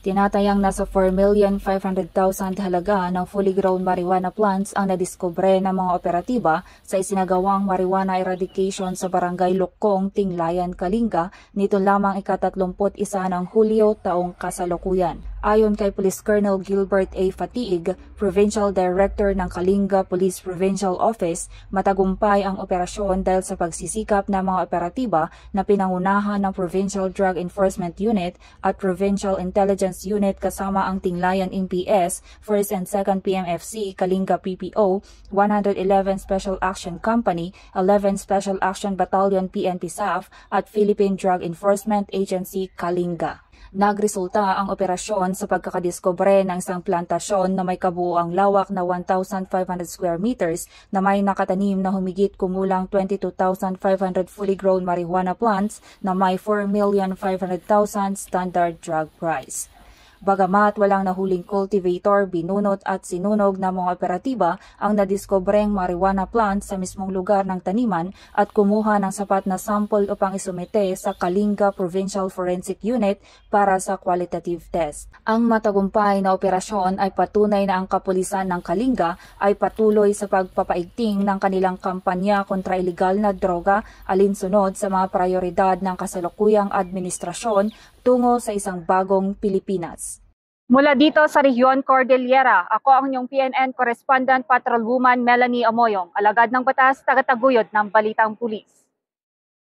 Tinatayang nasa 4,500,000 halaga ng fully grown marijuana plants ang nadiskubre ng mga operatiba sa isinagawang marijuana eradication sa Barangay Lukong, Tinglayan, Kalinga nito lamang ika-31 ng Hulyo taong kasalukuyan. Ayon kay Police Colonel Gilbert A. Fatiig, Provincial Director ng Kalinga Police Provincial Office, matagumpay ang operasyon dahil sa pagsisikap ng mga operatiba na pinangunahan ng Provincial Drug Enforcement Unit at Provincial Intelligence Unit kasama ang Tinglayan MPS, 1st and 2nd PMFC, Kalinga PPO, 111 Special Action Company, 11 Special Action Battalion PNP SAF at Philippine Drug Enforcement Agency, Kalinga. Nagresulta ang operasyon sa pagkakadiskubre ng isang plantasyon na may kabuuang lawak na 1,500 square meters na may nakatanim na humigit kumulang 22,500 fully grown marijuana plants na may 4,500,000 standard drug price. Bagamat walang nahuling cultivator, binunot at sinunog ng mga operatiba ang nadiskubreng marijuana plant sa mismong lugar ng taniman at kumuha ng sapat na sample upang isumite sa Kalinga Provincial Forensic Unit para sa qualitative test. Ang matagumpay na operasyon ay patunay na ang kapulisan ng Kalinga ay patuloy sa pagpapaigting ng kanilang kampanya kontra ilegal na droga alinsunod sa mga prioridad ng kasalukuyang administrasyon tungo sa isang bagong Pilipinas. Mula dito sa Rehiyon Cordillera, ako ang inyong PNN Correspondent Patrolwoman Melanie Amoyong, alagad ng batas, tagataguyod ng Balitang Pulis.